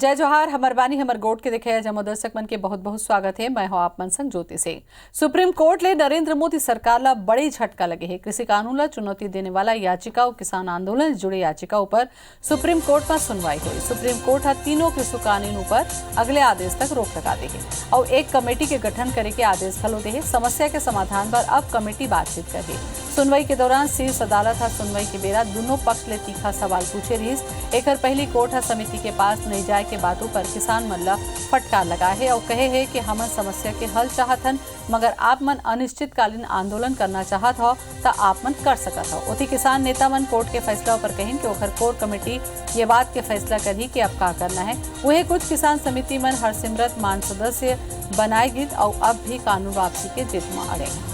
जय जोहार हमर बानी हमर गोट के देखे जमो दर्शक मन के बहुत बहुत स्वागत है। मैं हूं आप मन संग ज्योति से। सुप्रीम कोर्ट ले नरेंद्र मोदी सरकार ला बड़ी झटका लगे है। कृषि कानून ला चुनौती देने वाला याचिका और किसान आंदोलन से जुड़े याचिकाओं पर सुप्रीम कोर्ट में सुनवाई हुई। सुप्रीम कोर्ट तीनों कृषि कानूनों पर अगले आदेश तक रोक लगा दी है और एक कमेटी के गठन करे के आदेश फलो दे। समस्या के समाधान पर अब कमेटी बातचीत करे। सुनवाई के दौरान शीर्ष अदालत सुनवाई के बेरा दोनों पक्ष ले तीखा सवाल पूछे रही। एक पहली कोर्ट समिति के पास नहीं जाए के बातों पर किसान मन ला फटकार लगा है और कहे है कि हमन समस्या के हल चाहत हन, मगर आप मन अनिश्चितकालीन आंदोलन करना चाहत हो तो आप मन कर सकत हो। उसी किसान नेता मन कोर्ट के फैसला पर कहें कि ओखर कोर कमेटी ये बात के फैसला करी कि अब का करना है। वही कुछ किसान समिति मन हरसिमरत मान सदस्य बनाएगी और अब भी कानून वापसी के जिद में अड़े।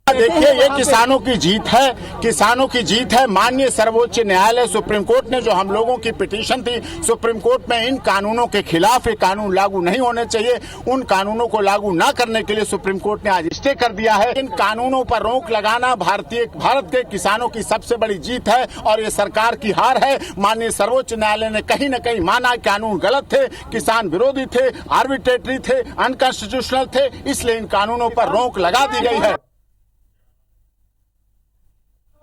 देखिए, ये किसानों की जीत है, किसानों की जीत है। माननीय सर्वोच्च न्यायालय सुप्रीम कोर्ट ने जो हम लोगों की पिटीशन थी सुप्रीम कोर्ट में इन कानूनों के खिलाफ, ये कानून लागू नहीं होने चाहिए, उन कानूनों को लागू न करने के लिए सुप्रीम कोर्ट ने आज स्टे कर दिया है। इन कानूनों पर रोक लगाना भारत के किसानों की सबसे बड़ी जीत है और ये सरकार की हार है। माननीय सर्वोच्च न्यायालय ने कहीं न कहीं माना कानून गलत थे, किसान विरोधी थे, आर्बिट्रेटरी थे, अनकॉन्स्टिट्यूशनल थे, इसलिए इन कानूनों पर रोक लगा दी गई है।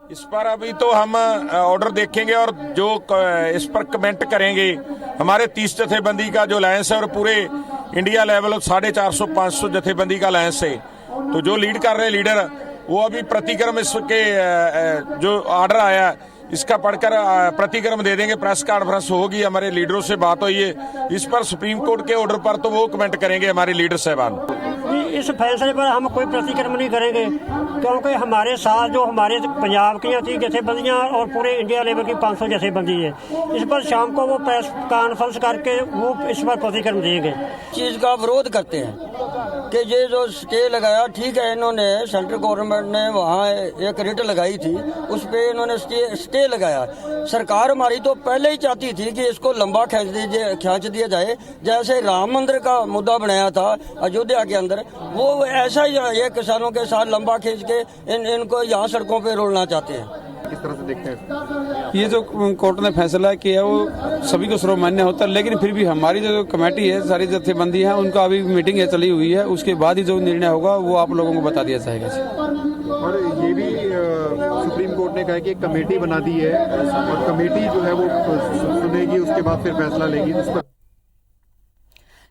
इस पर अभी तो हम ऑर्डर देखेंगे और जो इस पर कमेंट करेंगे। हमारे 30 जथेबंदी का जो अलायंस है और पूरे इंडिया लेवल 450-500 जथेबंदी का अलायंस है, तो जो लीड कर रहे लीडर वो अभी प्रतिक्रम इसके जो ऑर्डर आया इसका पढ़कर प्रतिक्रम दे देंगे। प्रेस कॉन्फ्रेंस होगी, हमारे लीडरों से बात हुई है इस पर। सुप्रीम कोर्ट के ऑर्डर पर तो वो कमेंट करेंगे हमारे लीडर साहबान। इस फैसले पर हम कोई प्रतिक्रम नहीं करेंगे, क्योंकि हमारे साथ जो हमारे पंजाब की 30 जथेबंदियाँ और पूरे इंडिया लेवल की 500 जथेबंदी है, इस पर शाम को वो प्रेस कॉन्फ्रेंस करके वो इस पर प्रतिक्रम देंगे। चीज का विरोध करते हैं कि ये जो स्टे लगाया, ठीक है, इन्होंने सेंट्रल गवर्नमेंट ने वहाँ एक रिट लगाई थी, उस पे इन्होंने स्टे लगाया। सरकार हमारी तो पहले ही चाहती थी कि इसको लंबा खींच दिया जाए, जैसे राम मंदिर का मुद्दा बनाया था अयोध्या के अंदर, वो ऐसा ही ये किसानों के साथ लंबा खींच के इनको यहाँ सड़कों पे रोलना चाहते हैं। किस तरह से देखते हैं ये जो कोर्ट ने फैसला किया वो सभी को सर्वमान्य होता है, लेकिन फिर भी हमारी जो कमेटी है, सारी जथेबंदी है, उनका अभी मीटिंग है चली हुई है, उसके बाद ही जो निर्णय होगा वो आप लोगों को बता दिया जाएगा। और ये भी सुप्रीम कोर्ट ने कहा कि एक कमेटी बना दी है और कमेटी जो है वो सुनेगी, उसके बाद फिर फैसला लेगी। उस पर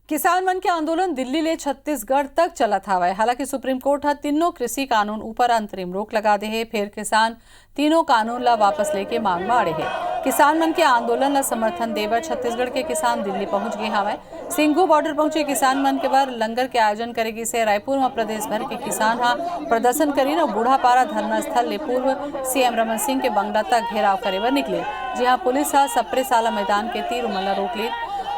किसान मन के आंदोलन दिल्ली ले छत्तीसगढ़ तक चला था। हालांकि सुप्रीम कोर्ट तीनों कृषि कानून ऊपर अंतरिम रोक लगा दे है। फिर किसान तीनों कानून ला वापस लेके मांग में अड़े है। किसान मन के आंदोलन ला समर्थन देवर छत्तीसगढ़ के किसान दिल्ली पहुंच गए हवे। सिंघू बॉर्डर पहुंचे किसान मन के बार लंगर के आयोजन करेगी से रायपुर में प्रदेश भर के किसान प्रदर्शन करी और बूढ़ापारा धरना स्थल ले पूर्व सीएम रमन सिंह के बंगला तक घेराव करे बर निकले। जी हाँ, पुलिस सप्रे साला मैदान के तीर उमला रोक ली।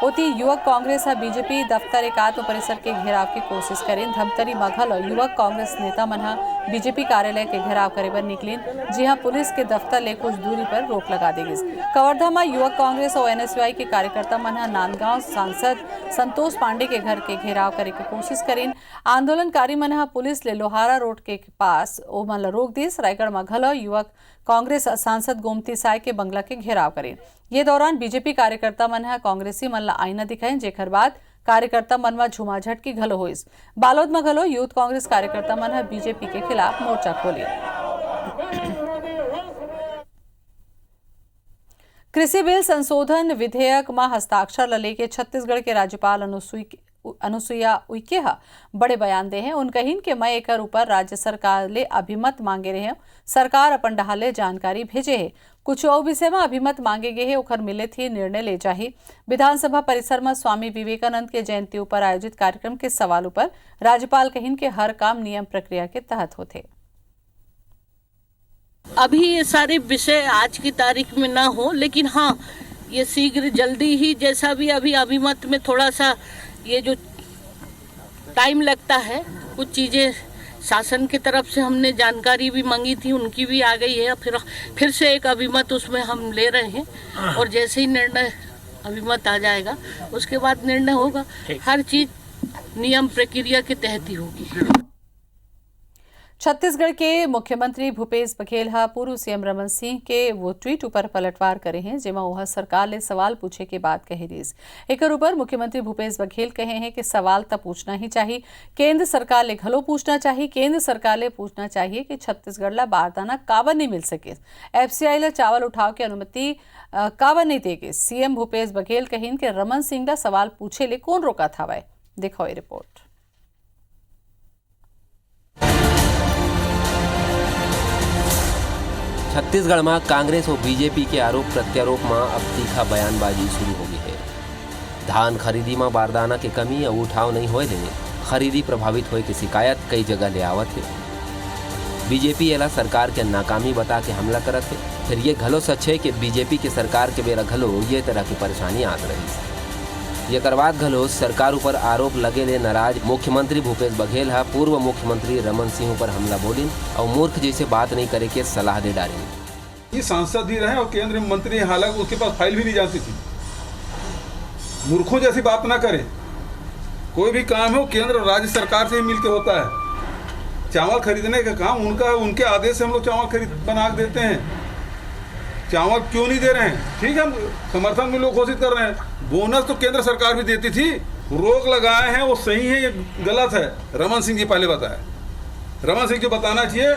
होती युवक कांग्रेस बीजेपी दफ्तर एकात्म परिसर के घेराव की कोशिश करें। धमतरी मघल और युवक कांग्रेस नेता मन बीजेपी कार्यालय के घेराव करे बर निकलीन। जी हाँ, पुलिस के दफ्तर ले कुछ दूरी पर रोक लगा देगी। कवर्धा में युवक कांग्रेस और एनएसयूआई के कार्यकर्ता मन नांदगांव सांसद संतोष पांडे के घर के घेराव करे की कोशिश करें। आंदोलनकारी मन पुलिस ले लोहारा रोड के पास ओमन रोक दीस। रायगढ़ मघल और युवक कांग्रेस सांसद गोमती साय के बंगला के घेराव करें। ये दौरान बीजेपी कार्यकर्ता मन कांग्रेसी मन ला आईना दिखाएं, जेकर बाद कार्यकर्ता मन में झुमाझट की घलो हुई। बालोद में घलो यूथ कांग्रेस कार्यकर्ता मन बीजेपी के खिलाफ मोर्चा खोली। कृषि बिल संशोधन विधेयक में हस्ताक्षर ल लेके छत्तीसगढ़ के राज्यपाल अनुसुईया उइके बड़े बयान दे हैं। उन कहिन के मैं एकर ऊपर राज्य सरकार ले अभिमत मांगे रहे। सरकार अपन डहाले जानकारी भेजे है। कुछ और विषय में अभिमत मांगे गए हैं, उखर मिले थी निर्णय ले जाही। विधानसभा परिसर में स्वामी विवेकानंद के जयंती पर आयोजित कार्यक्रम के सवालों पर राज्यपाल कहिन के हर काम नियम प्रक्रिया के तहत होते। अभी ये सारे विषय आज की तारीख में ना हो, लेकिन हाँ, ये शीघ्र जल्दी ही, जैसा भी अभी अभिमत में थोड़ा सा ये जो टाइम लगता है, कुछ चीजें शासन की तरफ से हमने जानकारी भी मांगी थी, उनकी भी आ गई है। फिर से एक अभिमत उसमें हम ले रहे हैं और जैसे ही निर्णय अभिमत आ जाएगा उसके बाद निर्णय होगा। हर चीज नियम प्रक्रिया के तहत ही होगी। छत्तीसगढ़ के मुख्यमंत्री भूपेश बघेल पूर्व सीएम रमन सिंह के वो ट्वीट ऊपर पलटवार करे हैं जेमा वह सरकार ले सवाल पूछे के बात कहे रहीस। एकर ऊपर मुख्यमंत्री भूपेश बघेल कहे हैं कि सवाल तब पूछना ही चाहिए, केंद्र सरकार ले घलो पूछना चाहिए। केंद्र सरकार ले पूछना चाहिए कि छत्तीसगढ़ ला बारदाना काबर नहीं मिल सके, एफसीआई ला चावल उठाव की अनुमति काबर नहीं देगे। सीएम भूपेश बघेल कहिन कि रमन सिंह ला सवाल पूछे ले कौन रोका था। देखो ये रिपोर्ट। छत्तीसगढ़ में कांग्रेस और बीजेपी के आरोप प्रत्यारोप में अब तीखा बयानबाजी शुरू हो गई है। धान खरीदी में बारदाना की कमी या उठाव नहीं होए ले खरीदी प्रभावित होए की शिकायत कई जगह ले आवत है। बीजेपी एला सरकार के नाकामी बता के हमला करत है। फिर ये घलो सच है कि बीजेपी की सरकार के बेरा घलो ये तरह की परेशानी आत रही। ये करवात घलो सरकार ऊपर आरोप लगे ले नाराज मुख्यमंत्री भूपेश बघेल पूर्व मुख्यमंत्री रमन सिंह पर हमला बोलिन और मूर्ख जैसे बात नहीं करे के सलाह दे डाली। ये सांसद ही रहे और केंद्रीय मंत्री, हालांकि उसके पास फाइल भी नहीं जाती थी। मूर्खों जैसी बात ना करे। कोई भी काम हो केंद्र और राज्य सरकार से ही मिलकर होता है। चावल खरीदने का काम उनका है, उनके आदेश से हम लोग चावल खरीद बना देते हैं। चावल क्यों नहीं दे रहे हैं? ठीक है, समर्थन में लोग घोषित कर रहे हैं। बोनस तो केंद्र सरकार भी देती थी। रोक लगाए हैं वो सही है, ये गलत है। रमन सिंह जी पहले बताया, रमन सिंह को बताना चाहिए।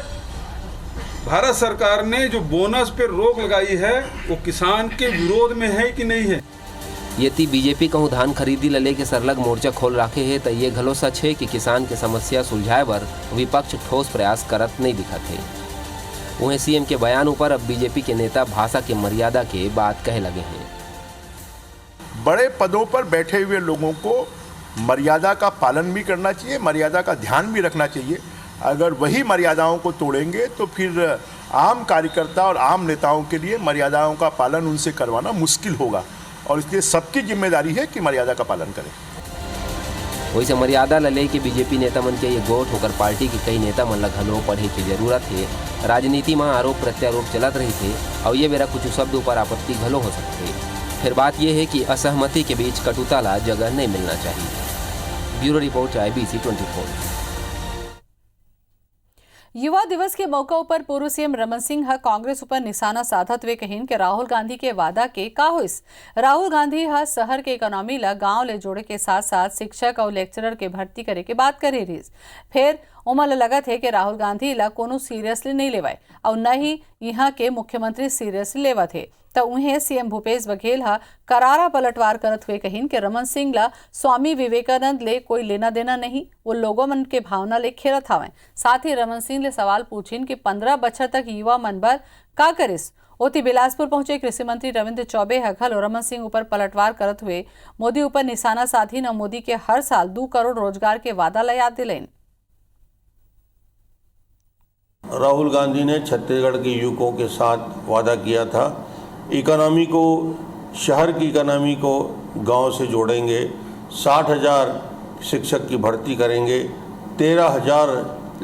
भारत सरकार ने जो बोनस पे रोक लगाई है वो किसान के विरोध में है कि नहीं है। यदि बीजेपी कहूँ धान खरीदी लले के सरलग मोर्चा खोल रखे है तो ये घलो सच है कि किसान के समस्या सुलझाए बर विपक्ष ठोस प्रयास करत नहीं दिखत है। वहीं सीएम के बयान ऊपर अब बीजेपी के नेता भाषा की मर्यादा के बात कहे लगे हैं। बड़े पदों पर बैठे हुए लोगों को मर्यादा का पालन भी करना चाहिए, मर्यादा का ध्यान भी रखना चाहिए। अगर वही मर्यादाओं को तोड़ेंगे तो फिर आम कार्यकर्ता और आम नेताओं के लिए मर्यादाओं का पालन उनसे करवाना मुश्किल होगा और इसलिए सबकी जिम्मेदारी है कि मर्यादा का पालन करें। वैसे मर्यादा लले के बीजेपी नेता मन के ये गोठ होकर पार्टी के कई नेता मन ला घलो पढ़े की जरूरत है। राजनीति में आरोप प्रत्यारोप चलत रही थे और ये मेरा कुछ शब्द ऊपर आपत्ति घलो हो सकते। फिर बात यह है कि असहमति के बीच कटुता ला जगह नहीं मिलना चाहिए। Bureau report IBC 24। युवा दिवस के मौका पर पूर्व सीएम रमन सिंह कांग्रेस पर निशाना साधत वे कहिन के राहुल गांधी के वादा के का होइस। राहुल गांधी शहर के इकोनॉमी ला गांव ले जोड़े के साथ साथ शिक्षक और लेक्चरर के भर्ती करे के बात करे रही। फिर उमल लगत है कि राहुल गांधी ला कोनो सीरियसली नहीं लेवाए और न ही यहाँ के मुख्यमंत्री सीरियसली लेवत है। तो उन्हें सीएम भूपेश बघेल करारा पलटवार करत हुए कहिन कि रमन सिंह ला स्वामी विवेकानंद ले कोई लेना देना नहीं, वो लोगों मन के भावना ले खेरत हवें। साथ ही रमन सिंह ले सवाल पूछिन कि 15 बछर तक युवा मन बर का करिस। ओती बिलासपुर पहुंचे कृषि मंत्री रविंद्र चौबे हखल और रमन सिंह ऊपर पलटवार करत हुए मोदी ऊपर निशाना साधी न मोदी के हर साल 2 करोड़ रोजगार के वादा ला याद दिलेन। राहुल गांधी ने छत्तीसगढ़ के युवकों के साथ वादा किया था, इकोनॉमी को, शहर की इकोनॉमी को गांव से जोड़ेंगे, 60,000 शिक्षक की भर्ती करेंगे, 13,000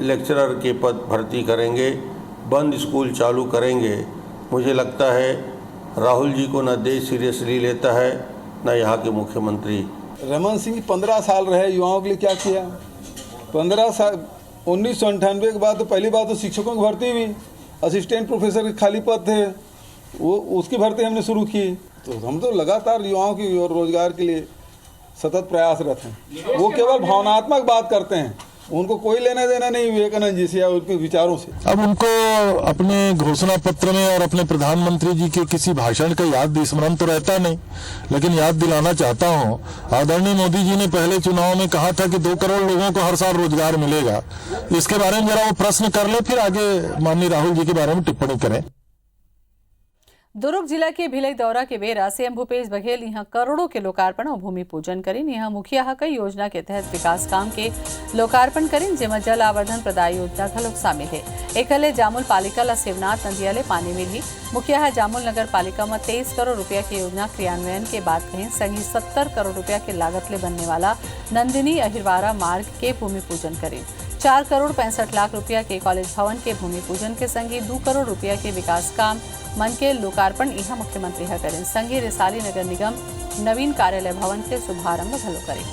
लेक्चरर के पद भर्ती करेंगे, बंद स्कूल चालू करेंगे। मुझे लगता है राहुल जी को न देश सीरियसली लेता है न यहाँ के मुख्यमंत्री। रमन सिंह 15 साल रहे, युवाओं के लिए क्या किया? 15 साल 1998 के बाद तो पहली बात तो शिक्षकों की भर्ती हुई, असिस्टेंट प्रोफेसर के खाली पद थे, वो उसकी भर्ती हमने शुरू की। तो हम तो लगातार युवाओं की और रोजगार के लिए सतत प्रयासरत हैं। वो केवल भावनात्मक बात करते हैं, उनको कोई लेना देना नहीं विवेकानंद जी से या उनके विचारों से। अब उनको अपने घोषणा पत्र में और अपने प्रधानमंत्री जी के किसी भाषण का याद स्मरण तो रहता नहीं, लेकिन याद दिलाना चाहता हूँ, आदरणीय मोदी जी ने पहले चुनाव में कहा था कि 2 करोड़ लोगों को हर साल रोजगार मिलेगा। इसके बारे में जरा वो प्रश्न कर ले, फिर आगे माननीय राहुल जी के बारे में टिप्पणी करें। दुर्ग जिला के भिलई दौरा के बेरा सीएम भूपेश बघेल यहाँ करोड़ों के लोकार्पण और भूमि पूजन करीन। यहाँ मुखिया कई योजना के तहत विकास काम के लोकार्पण करीन, जेमा जल आवर्धन प्रदाय योजना घलोक शामिल है। एकले जामुल पालिका ला शिवनाथ नदिया ले पानी मिली। मुखिया जामुल नगर पालिका में 23 करोड़ रुपया की योजना क्रियान्वयन के बाद कहीं संगी 70 करोड़ रुपया के लागत ले बनने वाला नंदिनी अहिरवारा मार्ग के भूमि पूजन करीन। 4 करोड़ 65 लाख रुपया के कॉलेज भवन के भूमि पूजन के संगी 2 करोड़ रुपया के विकास काम मन के लोकार्पण यहाँ मुख्यमंत्री करें। संगी रिसाली नगर निगम नवीन कार्यालय भवन के शुभारंभ भलो करें।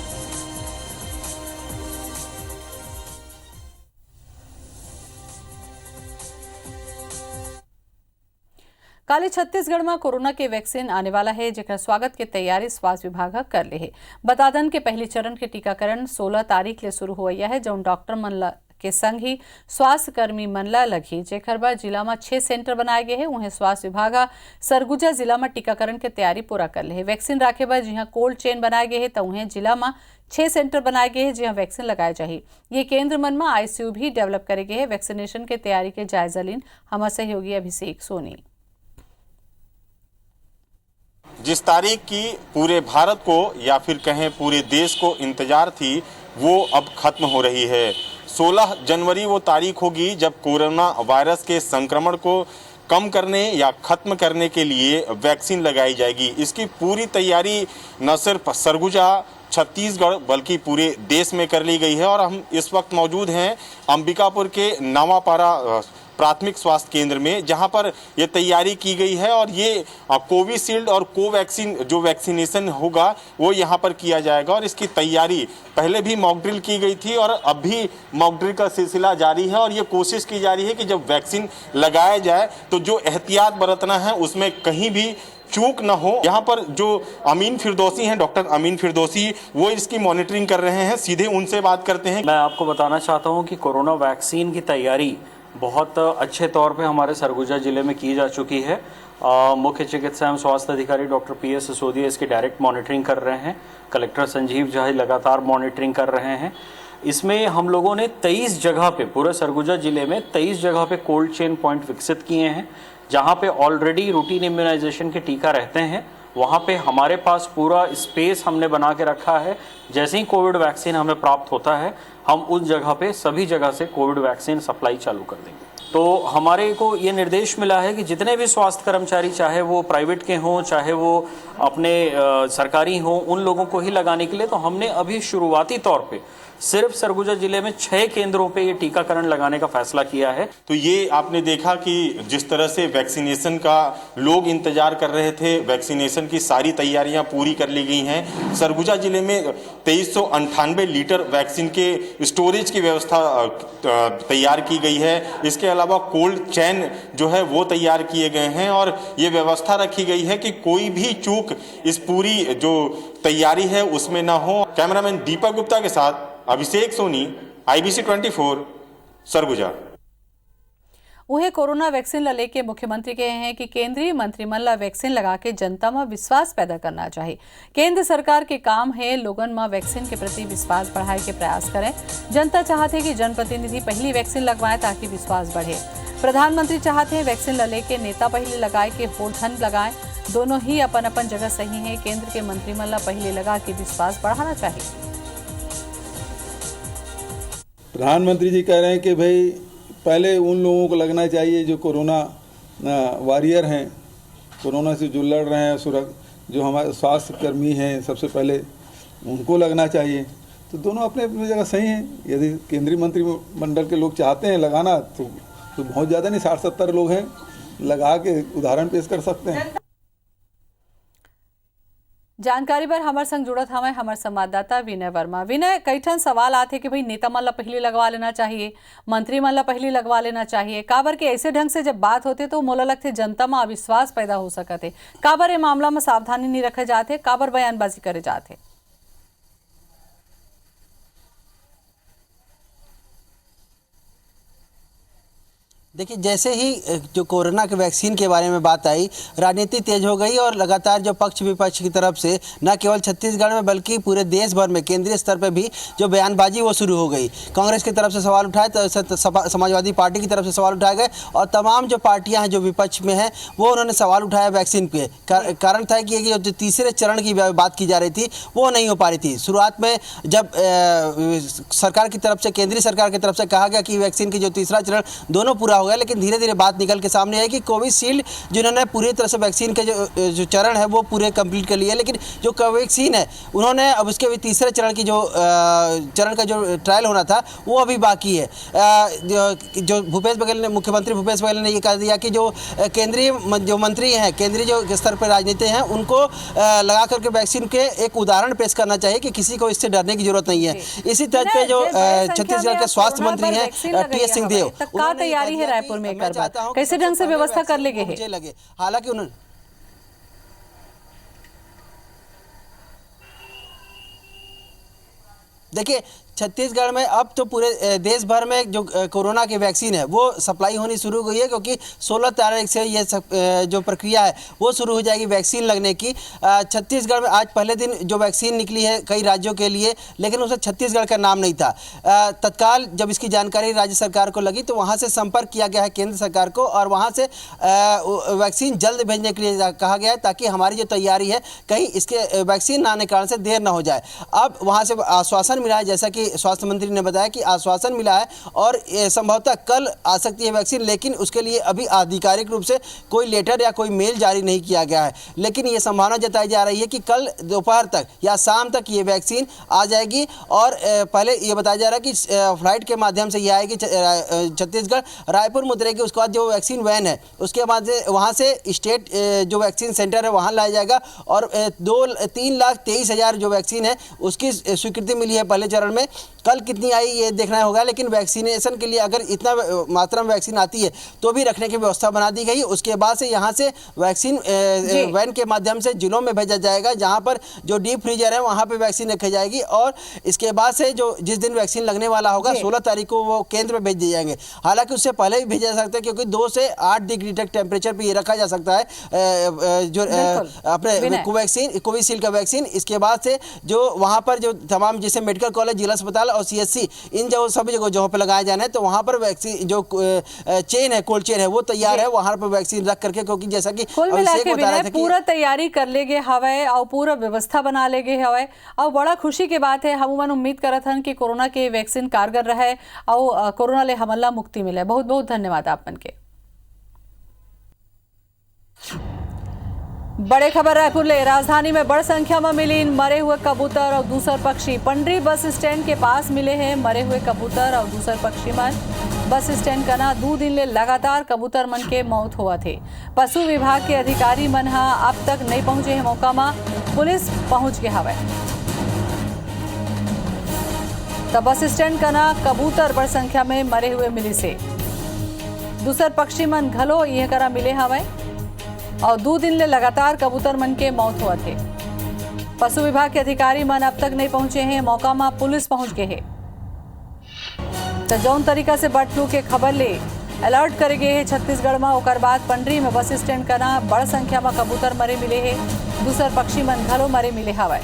काले छत्तीसगढ़ में कोरोना के वैक्सीन आने वाला है, जेकर स्वागत के तैयारी स्वास्थ्य विभाग कर ले है। बता दन के पहले चरण के टीकाकरण 16 तारीख ले शुरू हुआ है, जौन डॉक्टर मन के संग ही स्वास्थ्य कर्मी मन ला लगी, जेकर बाद जिला में 6 सेंटर बनाए गए हैं। उन्हें स्वास्थ्य विभाग सरगुजा जिला में टीकाकरण के तैयारी पूरा कर ले है। वैक्सीन राखे बाद जिहाँ कोल्ड चेन बनाए गए हैं, तो उन्हें जिला में 6 सेंटर बनाए गए हैं जहाँ वैक्सीन लगाए जाए। ये केंद्र मन में ICU भी डेवलप करे गए हैं। वैक्सीनेशन के तैयारी के जायजा लीन हमारे सहयोगी अभिषेक सोनी। जिस तारीख की पूरे भारत को या फिर कहें पूरे देश को इंतजार थी, वो अब खत्म हो रही है। 16 जनवरी वो तारीख होगी जब कोरोना वायरस के संक्रमण को कम करने या खत्म करने के लिए वैक्सीन लगाई जाएगी। इसकी पूरी तैयारी न सिर्फ सरगुजा छत्तीसगढ़ बल्कि पूरे देश में कर ली गई है। और हम इस वक्त मौजूद हैं अंबिकापुर के नवापारा प्राथमिक स्वास्थ्य केंद्र में, जहां पर ये तैयारी की गई है। और ये कोविशील्ड और कोवैक्सीन जो वैक्सीनेशन होगा वो यहां पर किया जाएगा। और इसकी तैयारी पहले भी मॉक ड्रिल की गई थी और अब भी मॉक ड्रिल का सिलसिला जारी है। और ये कोशिश की जा रही है कि जब वैक्सीन लगाया जाए तो जो एहतियात बरतना है उसमें कहीं भी चूक न हो। यहाँ पर जो अमीन फिरदौसी हैं, डॉक्टर अमीन फिरदौसी, वो इसकी मॉनिटरिंग कर रहे हैं। सीधे उनसे बात करते हैं। मैं आपको बताना चाहता हूँ कि कोरोना वैक्सीन की तैयारी बहुत अच्छे तौर पे हमारे सरगुजा जिले में की जा चुकी है। मुख्य चिकित्सा एवं स्वास्थ्य अधिकारी डॉक्टर PS सिसोदिया इसकी डायरेक्ट मॉनिटरिंग कर रहे हैं। कलेक्टर संजीव झा लगातार मॉनिटरिंग कर रहे हैं। इसमें हम लोगों ने 23 जगह पे, पूरे सरगुजा जिले में 23 जगह पे कोल्ड चेन पॉइंट विकसित किए हैं, जहां पे ऑलरेडी रूटीन इम्यूनाइजेशन के टीका रहते हैं। वहाँ पे हमारे पास पूरा स्पेस हमने बना के रखा है। जैसे ही कोविड वैक्सीन हमें प्राप्त होता है, हम उस जगह पे सभी जगह से कोविड वैक्सीन सप्लाई चालू कर देंगे। तो हमारे को ये निर्देश मिला है कि जितने भी स्वास्थ्य कर्मचारी, चाहे वो प्राइवेट के हों चाहे वो अपने सरकारी हों, उन लोगों को ही लगाने के लिए तो हमने अभी शुरुआती तौर पे सिर्फ सरगुजा जिले में 6 केंद्रों पे ये टीकाकरण लगाने का फैसला किया है। तो ये आपने देखा कि जिस तरह से वैक्सीनेशन का लोग इंतजार कर रहे थे, वैक्सीनेशन की सारी तैयारियां पूरी कर ली गई हैं। सरगुजा जिले में 2398 लीटर वैक्सीन के स्टोरेज की व्यवस्था तैयार की गई है। इसके अलावा कोल्ड चैन जो है वो तैयार किए गए हैं और ये व्यवस्था रखी गई है कि कोई भी चूक इस पूरी जो तैयारी है उसमें ना हो। कैमरामैन दीपक गुप्ता के साथ अभिषेक सोनी, IBC 24, सरगुजा। उहे कोरोना वैक्सीन ला लेके मुख्यमंत्री कहे हैं कि केंद्रीय मंत्रिमंडल ला वैक्सीन लगा के जनता में विश्वास पैदा करना चाहिए। केंद्र सरकार के काम है लोगन में वैक्सीन के प्रति विश्वास बढ़ाए के प्रयास करें। जनता चाहते हैं कि जनप्रतिनिधि पहली वैक्सीन लगवाएं ताकि विश्वास बढ़े। प्रधानमंत्री चाहते हैं वैक्सीन ला लेके नेता पहले लगाए के वोट धन लगाएं। दोनों ही अपन अपन जगह सही है। केंद्र के मंत्रिमंडल पहले लगा के विश्वास बढ़ाना चाहिए। प्रधानमंत्री जी कह रहे हैं कि भाई पहले उन लोगों को लगना चाहिए जो कोरोना वॉरियर हैं, कोरोना से जो लड़ रहे हैं, जो हमारे स्वास्थ्य कर्मी हैं, सबसे पहले उनको लगना चाहिए। तो दोनों अपने अपनी जगह सही हैं। यदि केंद्रीय मंत्रिमंडल के लोग चाहते हैं लगाना तो बहुत ज़्यादा नहीं, 60-70 लोग हैं, लगा के उदाहरण पेश कर सकते हैं। जानकारी पर हमारे संग जुड़त हमें हमारे संवाददाता विनय वर्मा। विनय, कई ठन सवाल आते कि भाई नेता मन ला पहले लगवा लेना चाहिए, मंत्री मन ला पहले लगवा लेना चाहिए। काबर के ऐसे ढंग से जब बात होते तो मोला लगते जनता में अविश्वास पैदा हो सकते। काबर ये मामला में सावधानी नहीं रखे जाते, काबर बयानबाजी करे जाते। देखिए, जैसे ही जो कोरोना के वैक्सीन के बारे में बात आई, राजनीति तेज हो गई और लगातार जो पक्ष विपक्ष की तरफ से न केवल छत्तीसगढ़ में बल्कि पूरे देश भर में केंद्रीय स्तर पर भी जो बयानबाजी वो शुरू हो गई। कांग्रेस की तरफ से सवाल उठाए, तो समाजवादी पार्टी की तरफ से सवाल उठाए गए और तमाम जो पार्टियां हैं जो विपक्ष में हैं वो उन्होंने सवाल उठाया वैक्सीन पे। कारण था कि जो तीसरे चरण की बात की जा रही थी वो नहीं हो पा रही थी। शुरुआत में जब सरकार की तरफ से, केंद्रीय सरकार की तरफ से कहा गया कि वैक्सीन की जो तीसरा चरण दोनों पूरा हो गया, लेकिन धीरे धीरे बात निकल के सामने आई कि कोविशील्ड जिन्होंने पूरी तरह से वैक्सीन के जो चरण है वो पूरे कंप्लीट कर लिए, लेकिन जो कोवैक्सीन है उन्होंने अब उसके भी तीसरे चरण की जो चरण का जो ट्रायल होना था वो अभी बाकी है। जो भूपेश बघेल ने, मुख्यमंत्री भूपेश बघेल ने ये कह दिया कि जो केंद्रीय जो मंत्री हैं, केंद्रीय जो स्तर पर राजनीति हैं, उनको लगा करके वैक्सीन के एक उदाहरण पेश करना चाहिए कि किसी को इससे डरने की जरूरत नहीं है। इसी तर्ज पे जो छत्तीसगढ़ के स्वास्थ्य मंत्री हैं TS सिंहदेव, तैयारी है रायपुर में एक मैं बार चाहता हूं कि कैसे ढंग से सबसे व्यवस्था पहले कर ले गए मुझे लगे, हालांकि उन्होंने देखिए छत्तीसगढ़ में अब तो पूरे देश भर में जो कोरोना की वैक्सीन है वो सप्लाई होनी शुरू हुई है, क्योंकि 16 तारीख से ये जो प्रक्रिया है वो शुरू हो जाएगी वैक्सीन लगने की। छत्तीसगढ़ में आज पहले दिन जो वैक्सीन निकली है कई राज्यों के लिए, लेकिन उसमें छत्तीसगढ़ का नाम नहीं था। तत्काल जब इसकी जानकारी राज्य सरकार को लगी तो वहाँ से संपर्क किया गया है केंद्र सरकार को, और वहाँ से वैक्सीन जल्द भेजने के लिए कहा गया है, ताकि हमारी जो तैयारी है कहीं इसके वैक्सीन न आने के कारण से देर न हो जाए। अब वहाँ से आश्वासन मिला है, जैसा कि स्वास्थ्य मंत्री ने बताया कि आश्वासन मिला है और संभवतः कल आ सकती है वैक्सीन, लेकिन उसके लिए अभी आधिकारिक रूप से कोई लेटर या कोई मेल जारी नहीं किया गया है। लेकिन ये संभावना जताई जा रही है कि कल दोपहर तक या शाम तक ये वैक्सीन आ जाएगी। और पहले ये बताया जा रहा है कि फ्लाइट के माध्यम से ये आएगी छत्तीसगढ़, रायपुर में उतरेगी, उसके बाद जो वैक्सीन वैन है उसके बाद वहाँ से स्टेट जो वैक्सीन सेंटर है वहाँ लाया जाएगा। और 3,23,000 जो वैक्सीन है उसकी स्वीकृति मिली है पहले चरण में। कल कितनी आई ये देखना होगा, लेकिन वैक्सीनेशन के लिए अगर इतना मात्रा में वैक्सीन आती है तो भी रखने की व्यवस्था बना दी गई। उसके बाद से यहाँ से वैक्सीन वैन के माध्यम से जिलों में भेजा जाएगा, जहाँ पर जो डीप फ्रीजर है वहाँ पे वैक्सीन रखी जाएगी। और इसके बाद से जो जिस दिन वैक्सीन लगने वाला होगा 16 तारीख को वो केंद्र में भेज दिए जाएंगे। हालांकि उससे पहले भी भेजा जा सकता है, क्योंकि 2 से 8 डिग्री तक टेम्परेचर पर ये रखा जा सकता है जो अपने कोविशील्ड का वैक्सीन। इसके बाद से जो वहाँ पर जो तमाम जैसे मेडिकल कॉलेज, जिला अस्पताल और CSC इन जो सभी जगहों पर लगाया जाना है, तो वहाँ पर वैक्सीन जो चेन है, कोल्ड चेन है वो तैयार है वहाँ पर वैक्सीन रख करके, क्योंकि जैसा कि कुल मिला के भी पूरा तैयारी कर ले गए हवे और पूरा व्यवस्था बना ले गए हवे। और बड़ा खुशी की बात है, हम उम्मीद करत हन कि कोरोना के वैक्सीन कारगर रहे और कोरोना ले हमला मुक्ति मिले। बहुत बहुत धन्यवाद आप मन के। बड़े खबर रायपुर ले, राजधानी में बड़ी संख्या में मिली मरे हुए कबूतर और दूसर पक्षी। पंडरी बस स्टैंड के पास मिले हैं मरे हुए कबूतर और दूसर पक्षी मन। बस स्टैंड का ना 2 दिन ले लगातार कबूतर मन के मौत हुआ थे। पशु विभाग के अधिकारी मन अब तक नहीं पहुंचे हैं मौका में, पुलिस पहुंच गया हवे। तो बस स्टैंड का ना कबूतर बड़ी संख्या में मरे हुए मिली से, दूसर पक्षी मन घलो ये करा मिले हवे और 2 दिन ले लगातार कबूतर मन के मौत हुआ थे। पशु विभाग के अधिकारी मन अब तक नहीं पहुंचे हैं मौका में, पुलिस पहुंच गए है। तो जौन तरीका से बर्ड फ्लू के खबर ले अलर्ट करे गए हैं छत्तीसगढ़ में, ओकर बाद पंडरी में बस स्टैंड का ना बड़ संख्या में कबूतर मरे मिले है, दूसर पक्षी मन घलो मरे मिले हवा।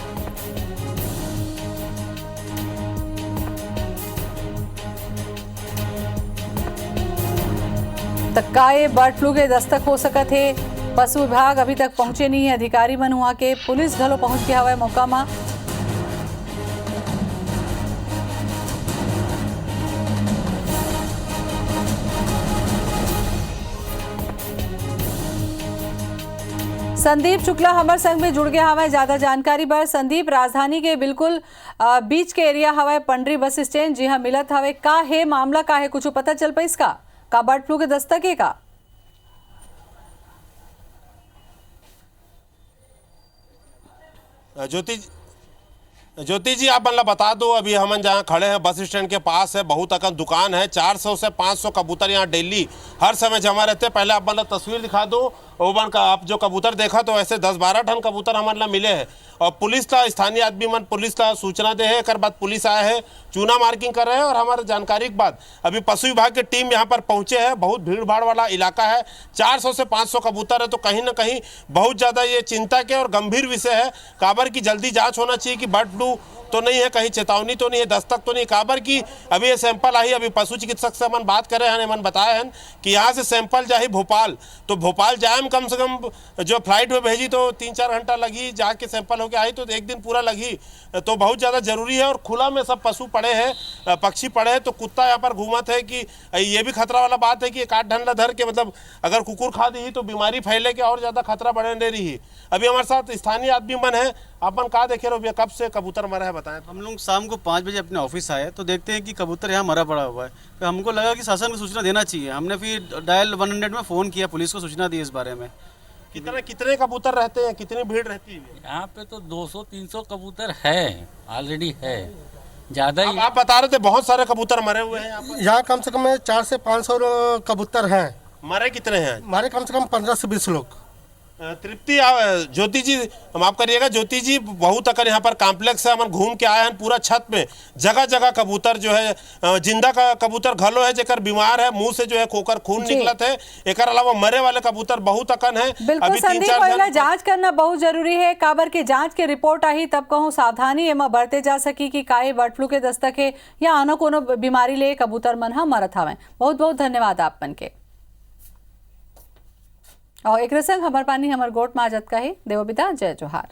तक का ये बर्ड फ्लू के दस्तक हो सकत है, पशु विभाग अभी तक पहुंचे नहीं है, अधिकारी मन वहां के, पुलिस घलो पहुंच गया हवा मौका में। संदीप शुक्ला हमारे संग में जुड़ गया हवा ज्यादा जानकारी पर। संदीप, राजधानी के बिल्कुल बीच के एरिया हवा पंडरी बस स्टैंड जी हाँ मिलत हवे, का है मामला, का है कुछ पता चल पाई इसका, का बर्ड फ्लू के दस्तक है का? ज्योति जी आप मतलब बता दो, अभी हम जहाँ खड़े हैं बस स्टैंड के पास है, बहुत अकन दुकान है, 400 से 500 कबूतर यहाँ डेली हर समय जमा रहते हैं। पहले आप मतलब तस्वीर दिखा दो, ओबन का आप जो कबूतर देखा तो ऐसे 10-12 टन कबूतर हमारे मिले हैं। और पुलिस का स्थानीय आदमी मन पुलिस का सूचना दे है, एक बाद पुलिस आया है, चूना मार्किंग कर रहे हैं। और हमारे जानकारी के बाद अभी पशु विभाग की टीम यहाँ पर पहुंचे हैं। बहुत भीड़ भाड़ वाला इलाका है, 400 से 500 कबूतर है, तो कहीं ना कहीं बहुत ज़्यादा ये चिंता के और गंभीर विषय है। काबर की जल्दी जाँच होना चाहिए कि बर्ड फ्लू तो नहीं है, कहीं चेतावनी तो नहीं है, दस्तक तो नहीं। काबर की अभी ये सैंपल आई, अभी पशु चिकित्सक से मन बात करे हैं, मन बताए हैं कि यहाँ से सैंपल जाए भोपाल, तो भोपाल जाए कम से कम जो फ्लाइट में भेजी तो 3-4 घंटा लगी, जाके सैंपल होके आई तो 1 दिन पूरा लगी। तो बहुत ज़्यादा जरूरी है। और खुला में सब पशु पड़े हैं, पक्षी पड़े हैं, तो कुत्ता यहाँ पर घूमत है कि ये भी खतरा वाला बात है कि एक 8 ढंडा धर के मतलब अगर कुकुर खा दी तो बीमारी फैले के और ज़्यादा खतरा बढ़े नहीं रही। अभी हमारे साथ स्थानीय आदमी मन है, अपन कहा देखे रहो भैया, कब से कबूतर मरा है बताएं। हम लोग शाम को 5 बजे अपने ऑफिस आए तो देखते हैं कि कबूतर यहाँ मरा पड़ा हुआ है। तो हमको लगा कि शासन को सूचना देना चाहिए। हमने फिर डायल 100 में फ़ोन किया, पुलिस को सूचना दी इस बारे में। कितने कबूतर रहते हैं, कितनी भीड़ रहती है? यहाँ पे तो 200-300 कबूतर है, ऑलरेडी है। ज्यादा ही। आप बता रहे थे बहुत सारे कबूतर मरे हुए हैं यहाँ पर। यहाँ कम से कम 400 से 500 कबूतर हैं। मरे कितने हैं? हमारे कम से कम 15 से 20 लोग। तृप्ति, ज्योति जी माफ करिएगा, ज्योति जी बहुत अकल यहाँ पर कॉम्प्लेक्स है, हम घूम के आए हैं पूरा छत में जगह जगह कबूतर जो है जिंदा का कबूतर घलो है जेकर बीमार है, मुंह से जो है खोकर खून निकलत है, एक अलावा मरे वाले कबूतर बहुत अकन है। बिल्कुल संदीप, पहला जांच करना बहुत जरूरी है। काबर के जांच के रिपोर्ट आई तब कहूँ सावधानी एमा बरते जा सकी कि काहे बर्ड फ्लू के दस्तक है या आनो कोनो बीमारी ले कबूतर मन ह मरत हवे। बहुत बहुत धन्यवाद आप मन के। और एक संग हमार पानी हमार गोट माजत का ही देवबिदा। जय जोहार।